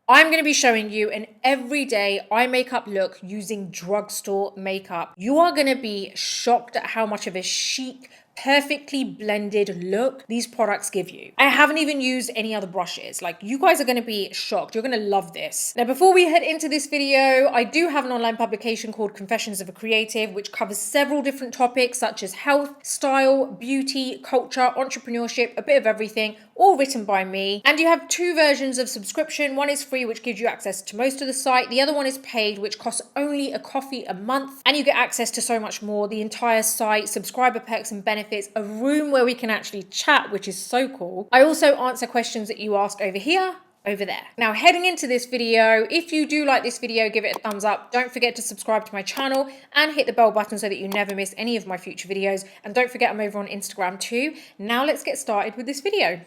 I'm going to be showing you an everyday eye makeup look using drugstore makeup. You are going to be shocked at how much of a chic, perfectly blended look these products give you. I haven't even used any other brushes. Like, you guys are going to be shocked. You're going to love this. Now, before we head into this video, I do have an online publication called Confessions of a Creative, which covers several different topics such as health, style, beauty, culture, entrepreneurship, a bit of everything, all written by me. And you have two versions of subscription. One is free, which gives you access to most of the site. The other one is paid, which costs only a coffee a month. And you get access to so much more, the entire site, subscriber perks and benefits, a room where we can actually chat, which is so cool. I also answer questions that you ask over here, over there. Now, heading into this video, if you do like this video, give it a thumbs up. Don't forget to subscribe to my channel and hit the bell button so that you never miss any of my future videos. And don't forget, I'm over on Instagram too. Now let's get started with this video.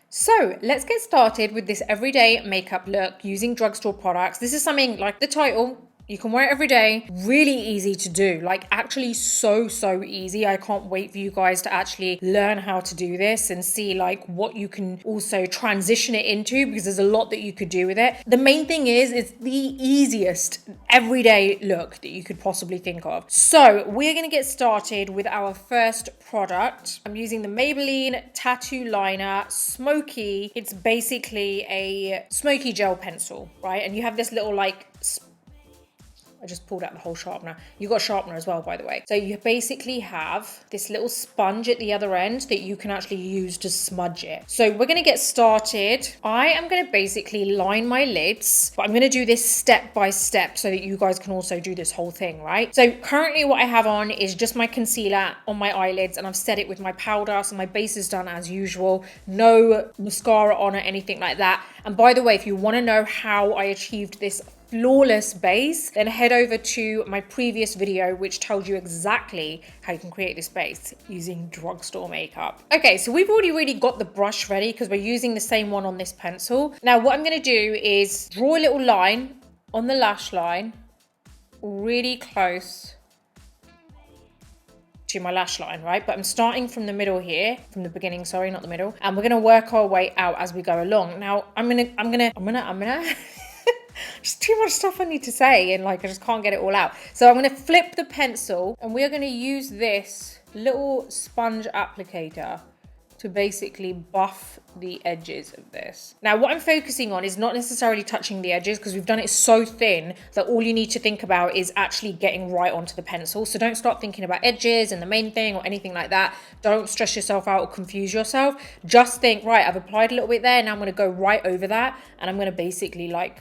So let's get started with this everyday makeup look using drugstore products. This is something like the title. You can wear it every day. Really easy to do. Like, actually so easy. I can't wait for you guys to actually learn how to do this and see like what you can also transition it into, because there's a lot that you could do with it. The main thing is it's the easiest everyday look that you could possibly think of. So we're going to get started with our first product. I'm using the Maybelline Tattoo Liner Smoky. It's basically a smoky gel pencil, right? And you have this little like I just pulled out the whole sharpener. You got a sharpener as well, by the way. So you basically have this little sponge at the other end that you can actually use to smudge it. So we're going to get started. I am going to basically line my lids, but I'm going to do this step by step so that you guys can also do this whole thing, right? So currently what I have on is just my concealer on my eyelids, and I've set it with my powder. So my base is done as usual. No mascara on or anything like that. And by the way, if you want to know how I achieved this flawless base, then head over to my previous video, which tells you exactly how you can create this base using drugstore makeup. Okay, so we've already really got the brush ready because we're using the same one on this pencil. Now what I'm going to do is draw a little line on the lash line really close to my lash line, right? But I'm starting from the middle here, from the beginning, sorry, not the middle. And we're going to work our way out as we go along. Now I'm gonna just too much stuff I need to say, and like I just can't get it all out. So I'm going to flip the pencil, and we are going to use this little sponge applicator to basically buff the edges of this. Now what I'm focusing on is not necessarily touching the edges, because we've done it so thin that all you need to think about is actually getting right onto the pencil. So don't start thinking about edges and the main thing or anything like that. Don't stress yourself out or confuse yourself. Just think, right, I've applied a little bit there, now I'm going to go right over that, and I'm going to basically like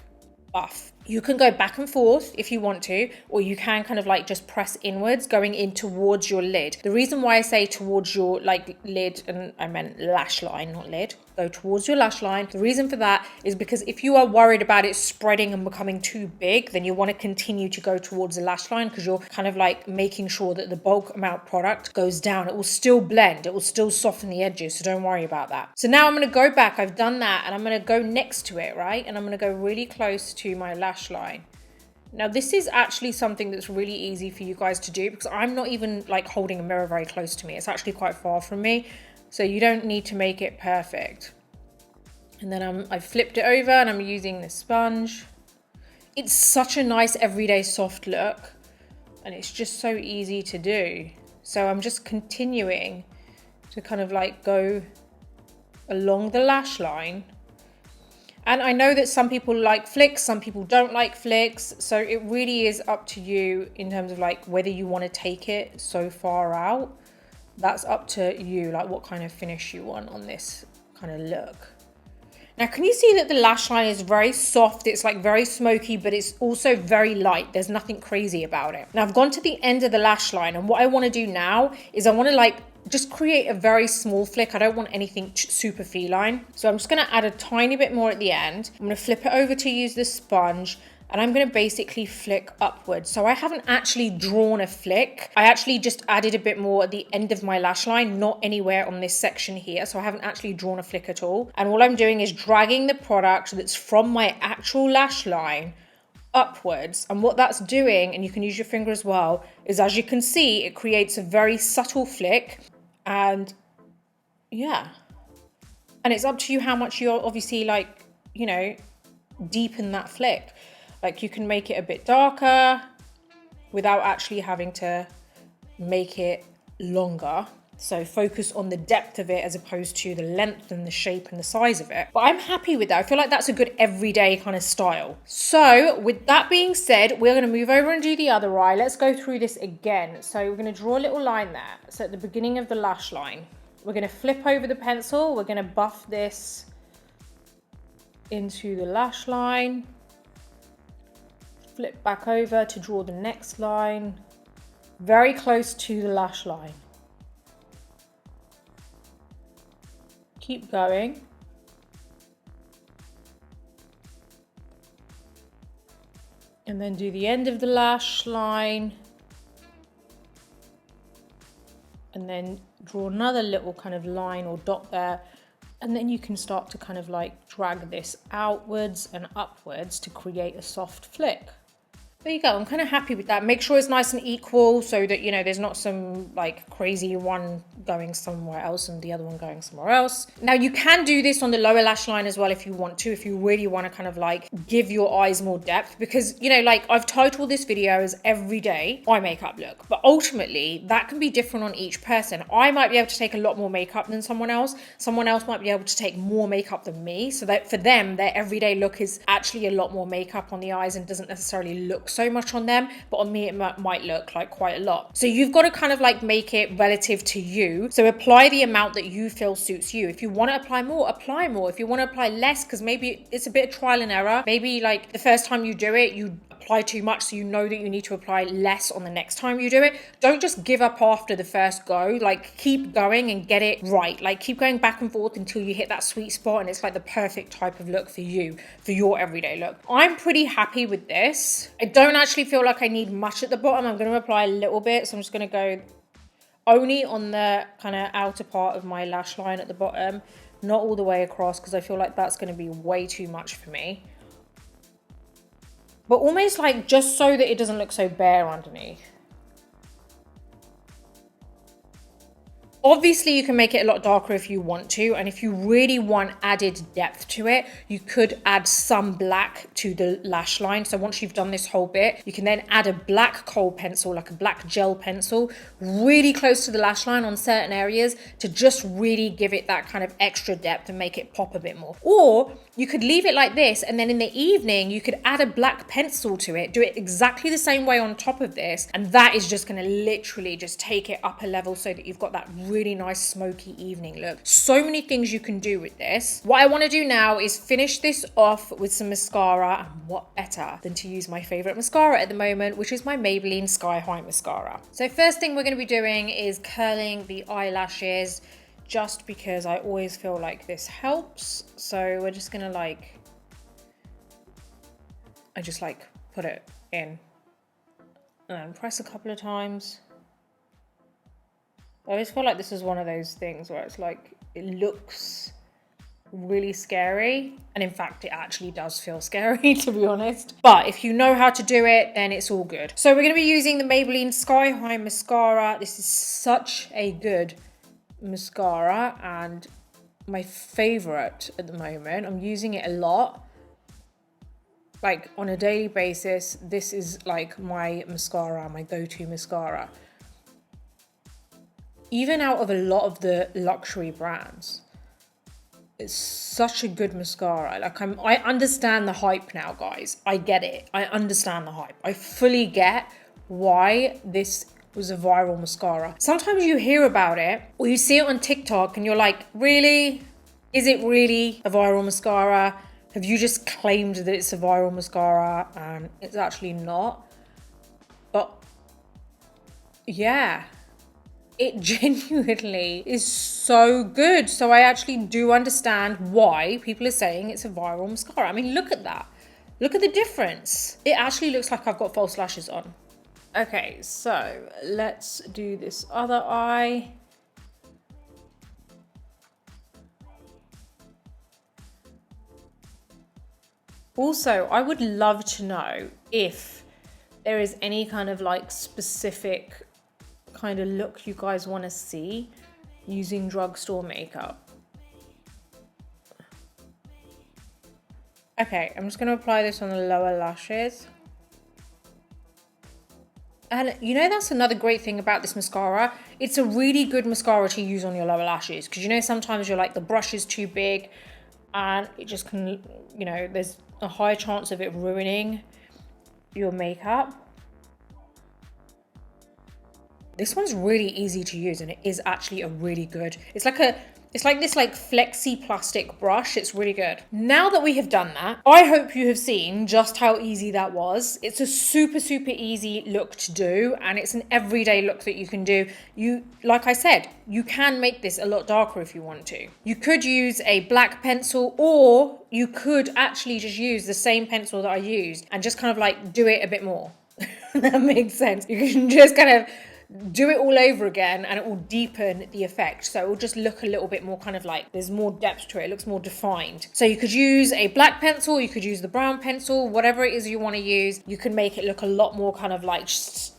buff. You can go back and forth if you want to, or you can kind of like just press inwards, going in towards your lid. The reason why I say towards your like lid, and I meant lash line, not lid, go towards your lash line. The reason for that is because if you are worried about it spreading and becoming too big, then you want to continue to go towards the lash line, because you're kind of like making sure that the bulk amount product goes down. It will still blend, it will still soften the edges, so don't worry about that. So now I'm going to go back, I've done that, and I'm going to go next to it, right? And I'm going to go really close to my lash line. Now this is actually something that's really easy for you guys to do, because I'm not even like holding a mirror very close to me. It's actually quite far from me, so you don't need to make it perfect. And then I've flipped it over and I'm using the sponge. It's such a nice everyday soft look, and it's just so easy to do. So I'm just continuing to kind of like go along the lash line. And I know that some people like flicks, some people don't like flicks. So it really is up to you in terms of like whether you want to take it so far out. That's up to you, like what kind of finish you want on this kind of look. Now, can you see that the lash line is very soft? It's like very smoky, but it's also very light. There's nothing crazy about it. Now I've gone to the end of the lash line, and what I want to do now is I want to like just create a very small flick. I don't want anything super feline. So I'm just going to add a tiny bit more at the end. I'm going to flip it over to use the sponge, and I'm going to basically flick upwards. So I haven't actually drawn a flick. I actually just added a bit more at the end of my lash line, not anywhere on this section here. So I haven't actually drawn a flick at all. And all I'm doing is dragging the product that's from my actual lash line upwards. And what that's doing, and you can use your finger as well, is as you can see, it creates a very subtle flick. And yeah, and it's up to you how much you're obviously like, you know, deepen that flick. Like you can make it a bit darker without actually having to make it longer. So focus on the depth of it as opposed to the length and the shape and the size of it. But I'm happy with that. I feel like that's a good everyday kind of style. So with that being said, we're going to move over and do the other eye. Let's go through this again. So we're going to draw a little line there. So at the beginning of the lash line, we're going to flip over the pencil. We're going to buff this into the lash line. Flip back over to draw the next line. Very close to the lash line. Keep going. And then do the end of the lash line. And then draw another little kind of line or dot there. And then you can start to kind of like drag this outwards and upwards to create a soft flick. There you go. I'm kind of happy with that. Make sure it's nice and equal so that, you know, there's not some like crazy one going somewhere else and the other one going somewhere else. Now you can do this on the lower lash line as well if you want to, if you really want to kind of like give your eyes more depth, because, you know, like I've titled this video as everyday eye makeup look, but ultimately that can be different on each person. I might be able to take a lot more makeup than someone else. Someone else might be able to take more makeup than me. So that for them, their everyday look is actually a lot more makeup on the eyes and doesn't necessarily look so much on them, but on me it might look like quite a lot. So you've got to kind of like make it relative to you. So apply the amount that you feel suits you. If you want to apply more, apply more. If you want to apply less, because maybe it's a bit of trial and error, maybe like the first time you do it, you apply too much, so you know that you need to apply less on the next time you do it. Don't just give up after the first go. Like keep going and get it right. Like keep going back and forth until you hit that sweet spot and it's like the perfect type of look for you, for your everyday look. I'm pretty happy with this. I don't actually feel like I need much at the bottom. I'm going to apply a little bit, so I'm just going to go only on the kind of outer part of my lash line at the bottom, not all the way across, because I feel like that's going to be way too much for me. But almost like just so that it doesn't look so bare underneath. Obviously, you can make it a lot darker if you want to, and if you really want added depth to it, you could add some black to the lash line. So once you've done this whole bit, you can then add a black kohl pencil, like a black gel pencil, really close to the lash line on certain areas to just really give it that kind of extra depth and make it pop a bit more. Or you could leave it like this, and then in the evening, you could add a black pencil to it, do it exactly the same way on top of this, and that is just gonna literally just take it up a level so that you've got that really nice smoky evening look. So many things you can do with this. What I want to do now is finish this off with some mascara, and what better than to use my favorite mascara at the moment, which is my Maybelline Sky High mascara. So first thing we're going to be doing is curling the eyelashes, just because I always feel like this helps. So we're just gonna like, I just like put it in and then press a couple of times. I always feel like this is one of those things where it's like, it looks really scary. And in fact, it actually does feel scary, to be honest. But if you know how to do it, then it's all good. So we're going to be using the Maybelline Sky High mascara. This is such a good mascara and my favorite at the moment. I'm using it a lot. Like on a daily basis, this is like my mascara, my go-to mascara. Even out of a lot of the luxury brands, it's such a good mascara. Like I understand the hype now, guys. I get it. I understand the hype. I fully get why this was a viral mascara. Sometimes you hear about it or you see it on TikTok and you're like, really? Is it really a viral mascara? Have you just claimed that it's a viral mascara and it's actually not? But yeah. It genuinely is so good. So I actually do understand why people are saying it's a viral mascara. I mean, look at that. Look at the difference. It actually looks like I've got false lashes on. Okay, so let's do this other eye. Also, I would love to know if there is any kind of like specific kind of look you guys want to see using drugstore makeup. Okay, I'm just going to apply this on the lower lashes. And you know, that's another great thing about this mascara. It's a really good mascara to use on your lower lashes, because you know, sometimes you're like, the brush is too big and it just can, you know, there's a high chance of it ruining your makeup. This one's really easy to use, and it is actually a really good, it's like this like flexi plastic brush. It's really good. Now that we have done that, I hope you have seen just how easy that was. It's a super, super easy look to do, and it's an everyday look that you can do. Like I said, you can make this a lot darker if you want to. You could use a black pencil, or you could actually just use the same pencil that I used and just kind of like do it a bit more. That makes sense. You can just kind of do it all over again and it will deepen the effect. So it will just look a little bit more kind of like there's more depth to it. It looks more defined. So you could use a black pencil, you could use the brown pencil, whatever it is you want to use. You can make it look a lot more kind of like just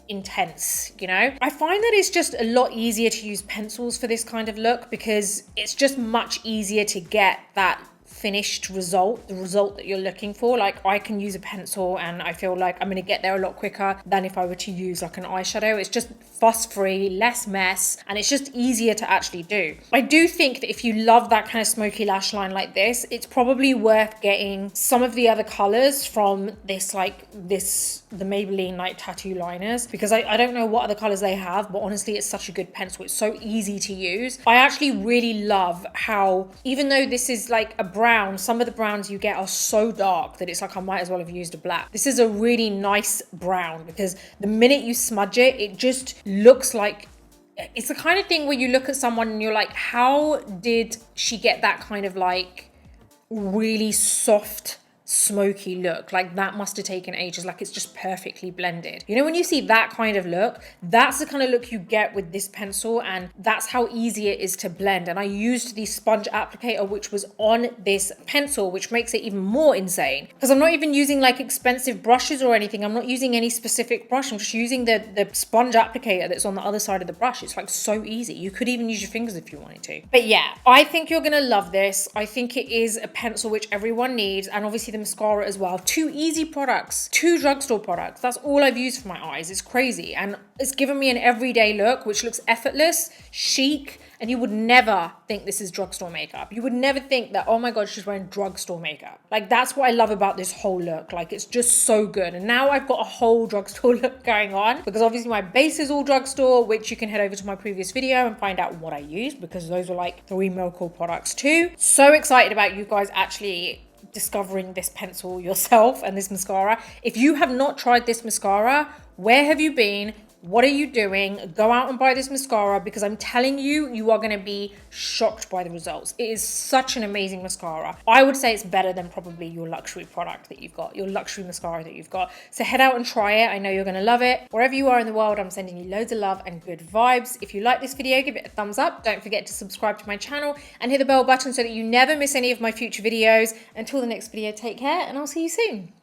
intense, you know? I find that it's just a lot easier to use pencils for this kind of look, because it's just much easier to get that finished result, the result that you're looking for. Like, I can use a pencil and I feel like I'm going to get there a lot quicker than if I were to use like an eyeshadow. It's just fuss free, less mess, and it's just easier to actually do. I do think that if you love that kind of smoky lash line like this, it's probably worth getting some of the other colors from this, the Maybelline like tattoo liners, because I don't know what other colors they have, but honestly, it's such a good pencil. It's so easy to use. I actually really love how, even though this is like a brown, some of the browns you get are so dark that it's like I might as well have used a black. This is a really nice brown, because the minute you smudge it, it just looks like, it's the kind of thing where you look at someone and you're like, how did she get that kind of like really soft smoky look? Like, that must have taken ages. Like, it's just perfectly blended. You know, when you see that kind of look, that's the kind of look you get with this pencil, and that's how easy it is to blend. And I used the sponge applicator which was on this pencil, which makes it even more insane, because I'm not even using like expensive brushes or anything. I'm not using any specific brush. I'm just using the sponge applicator that's on the other side of the brush. It's like so easy. You could even use your fingers if you wanted to. But yeah, I think you're gonna love this. I think it is a pencil which everyone needs, and obviously the mascara as well. 2 easy products, 2 drugstore products. That's all I've used for my eyes. It's crazy, and it's given me an everyday look which looks effortless, chic, and you would never think this is drugstore makeup. You would never think that, oh my god, she's wearing drugstore makeup. Like, that's what I love about this whole look. Like, it's just so good. And now I've got a whole drugstore look going on, because obviously my base is all drugstore, which you can head over to my previous video and find out what I used, because those are like 3 miracle products too. So excited about you guys actually discovering this pencil yourself and this mascara. If you have not tried this mascara, where have you been? What are you doing? Go out and buy this mascara, because I'm telling you, you are going to be shocked by the results. It is such an amazing mascara. I would say it's better than probably your luxury product that you've got, your luxury mascara that you've got. So head out and try it. I know you're going to love it. Wherever you are in the world, I'm sending you loads of love and good vibes. If you like this video, give it a thumbs up. Don't forget to subscribe to my channel and hit the bell button so that you never miss any of my future videos. Until the next video, take care, and I'll see you soon.